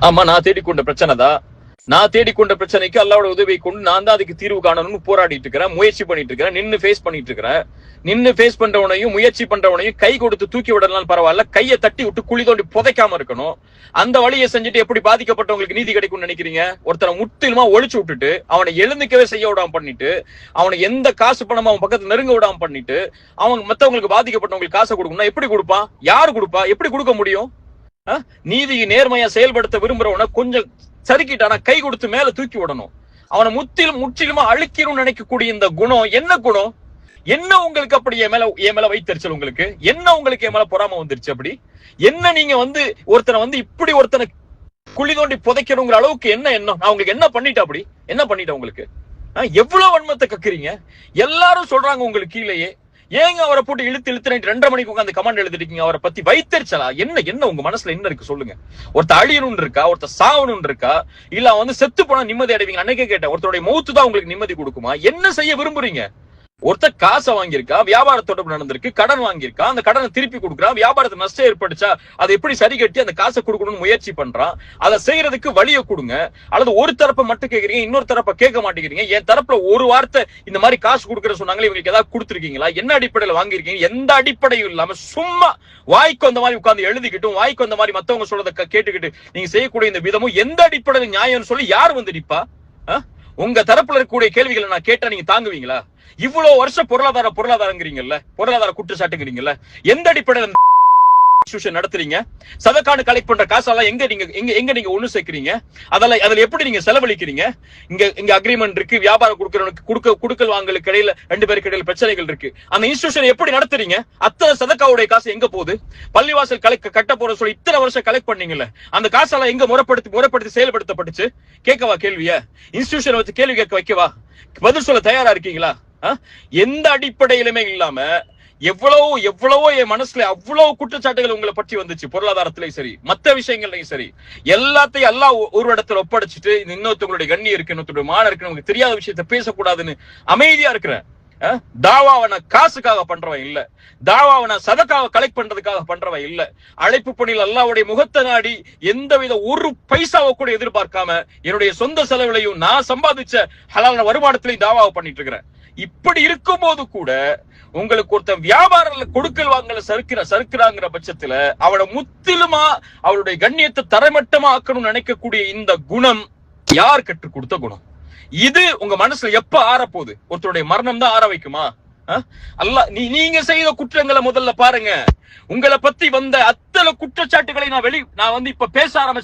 ஆமா, நான் தேடிக்கொண்ட பிரச்சனை தான். நான் தேடிக்கொண்ட பிரச்சனைக்கு அல்லாவோட உதவியை கொண்டு நான் தான் அதுக்கு தீர்வு காணணும்னு போராடிட்டு இருக்கிறேன், முயற்சி பண்ணிட்டு இருக்கிறேன், நின்னு ஃபேஸ் பண்ணிட்டு இருக்கிறேன். நின்னு ஃபேஸ் பண்றவனையும் முயற்சி பண்றவனையும் கை கொடுத்து தூக்கி விடலாம் பரவாயில்ல, கையை தட்டி விட்டு குழி தோண்டி புதைக்காம இருக்கணும். அந்த வழியை செஞ்சுட்டு எப்படி பாதிக்கப்பட்டவங்களுக்கு நீதி கிடைக்கும்னு நினைக்கிறீங்க? ஒருத்தனை முற்றிலுமா ஒழிச்சு விட்டுட்டு அவனை எழுந்துக்கவே செய்ய விடாம பண்ணிட்டு அவனை எந்த காசு பணமா அவன் பக்கத்துல நெருங்க விடாம பண்ணிட்டு அவங்க மத்தவங்களுக்கு பாதிக்கப்பட்டவங்களுக்கு காசை கொடுக்கணும்னா எப்படி கொடுப்பான்? யாரு கொடுப்பா? எப்படி கொடுக்க முடியும்? நீதியை நேர்மையா செயல்படுத்த விரும்புறவன கொஞ்சம் சரிக்கிட்டானா கை கொடுத்து மேல தூக்கி விடணும். அவனை முற்றிலுமா அழிக்கணும்னு நினைக்கக்கூடிய இந்த குணம் என்ன குணம்? என்ன உங்களுக்கு அப்படி என் மேல வைத்தறிச்சல்? உங்களுக்கு என்ன? உங்களுக்கு என் மேல பொறாம வந்துருச்சு? அப்படி என்ன? நீங்க ஒருத்தனை இப்படி ஒருத்தனை குழி தோண்டி புதைக்கணுங்கிற அளவுக்கு என்ன எண்ணம்? நான் உங்களுக்கு என்ன பண்ணிட்டேன்? அப்படி என்ன பண்ணிட்டேன் உங்களுக்கு? எவ்வளவு வன்மத்தை கக்குறீங்க? எல்லாரும் சொல்றாங்க உங்களுக்கு கீழேயே. ஏங்க அவரை போட்டு இழுத்து 2:30 மணிக்கு உட்காந்து கமாண்ட் எழுதிருக்கீங்க? அவரை பத்தி வைத்தறிச்சலா? என்ன உங்க மனசுல என்ன இருக்கு சொல்லுங்க. ஒருத்தர் அழியணும்னு இருக்கா? ஒருத்தர் சாவணும்னு இருக்கா? இல்ல செத்து போனா நிம்மதி அடைவீங்க? அன்னைக்கே கேட்டேன், ஒருத்தருடைய மௌத்து தான் உங்களுக்கு நிம்மதி கொடுக்குமா? என்ன செய்ய விரும்புறீங்க? ஒருத்தர் காசை வாங்கியிருக்கா, வியாபார தொடர்பு நடந்திருக்கு, கடன் வாங்கியிருக்கா, அந்த கடனை திருப்பி கொடுக்குறான், வியாபாரத்தை நஷ்டம் ஏற்படுச்சா அதை எப்படி சரி கட்டி அந்த காசை கொடுக்கணும்னு முயற்சி பண்றான். அதை செய்யறதுக்கு வழியை கொடுங்க. அல்லது ஒரு தரப்பை மட்டும் கேக்குறீங்க, இன்னொரு தரப்பை கேட்க மாட்டேங்கிறீங்க. என் தரப்புல ஒரு வார்த்தை இந்த மாதிரி காசு கொடுக்குற சொன்னாங்களே, இவங்களுக்கு ஏதாவது கொடுத்துருக்கீங்களா? என்ன அடிப்படையில வாங்கியிருக்கீங்க? எந்த அடிப்படையும் இல்லாம சும்மா வாய்க்கு அந்த மாதிரி உட்கார்ந்து எழுதிக்கிட்டும் வாய்க்கு அந்த மாதிரி மத்தவங்க சொல்றதை கேட்டுக்கிட்டு நீங்க செய்யக்கூடிய இந்த விதமும் எந்த அடிப்படையில நியாயம்னு சொல்லி யார் வந்து நிப்பா? உங்க தரப்புல இருக்கக்கூடிய கேள்விகளை நான் கேட்டா நீங்க தாங்குவீங்களா? இவ்வளவு வருஷம் பொருளாதாரங்கிறீங்கல்ல, பொருளாதார குற்றச்சாட்டுங்கிறீங்கல்ல, எந்த அடிப்படையில் நடத்துறீங்க? சதக்கான கலெக்ட் பண்ற காசெல்லாம் எங்க நீங்க ஒண்ணு சேர்க்கிறீங்க? அதுல எப்படி நீங்க செலவழிக்கிறீங்க? இங்க அக்ரிமெண்ட் இருக்கு, வியாபாரம் கொடுக்கல் வாங்கலுக்கு இடையில 2 பேருக்கு இடையில பிரச்சனைகள் இருக்கு. அந்த இன்ஸ்டிடியூஷன் எப்படி நடத்துறீங்க? அத்தனை சதக்காவுடைய காசு எங்க போகுது? பள்ளிவாசல் கட்ட போற சொல்லி இத்தனை வருஷம் கலெக்ட் பண்ணீங்கல்ல, அந்த காசெல்லாம் எங்க முறைப்படுத்தி செயல்படுத்தப்பட்டுச்சு? கேட்கவா கேள்விய? இன்ஸ்டிடியூஷன் வச்சு கேள்வி கேட்க வைக்கவா? பதில் சொல்ல தயாரா இருக்கீங்களா? எந்த அடிப்படையிலுமே இல்லாம எவ்வளவோ என் மனசுல அவ்வளவு குற்றச்சாட்டுகள் உங்களை பற்றி வந்துச்சு. பொருளாதாரத்திலையும் சரி, மத்த விஷயங்கள்லயும் சரி, எல்லாத்தையும் எல்லாம் ஒரு இடத்துல ஒப்படைச்சிட்டு இன்னொருத்தவங்களுடைய கண்ணியம் இருக்கு, இன்னொருத்தருடைய மான இருக்கு, நமக்கு தெரியாத விஷயத்த பேசக்கூடாதுன்னு அமைதியா இருக்கிறேன். தாவாவன காசுக்காக பண்றவன் இல்ல, தாவாவன சதக்காக கலெக்ட் பண்றதுக்காக பண்றவன் இல்ல. அழைப்பு பணியில் அல்லாஹ்வுடைய முகத்தை நாடி எந்தவித ஒரு பைசாவை கூட எதிர்பார்க்காம என்னுடைய சொந்த செலவுலையும் நான் சம்பாதிச்ச ஹலாலான வருமானத்திலையும் தாவாவை பண்ணிட்டு இருக்கிறேன். இப்படி இருக்கும் போது கூட உங்களுக்கு ஒருத்தன் வியாபாரத்துல கொடுக்கல் வாங்கல சறுக்கிறாங்கிற பட்சத்துல அவளை முற்றிலுமா அவளுடைய கண்ணியத்தை தரைமட்டமா ஆக்கணும்னு நினைக்கக்கூடிய இந்த குணம் யார் கற்றுக் கொடுத்த குணம்? இது உங்க மனசுல எப்ப ஆறப்போகுது? ஒருத்தருடைய மரணம் தான் ஆற வைக்குமா? நீங்க செய்த குற்றங்களை முதல்ல பாருங்க. உங்களை பத்தி வந்த அத்தனை குற்றச்சாட்டுகளை நான் இப்ப பேச ஆரம்பிச்சேன்.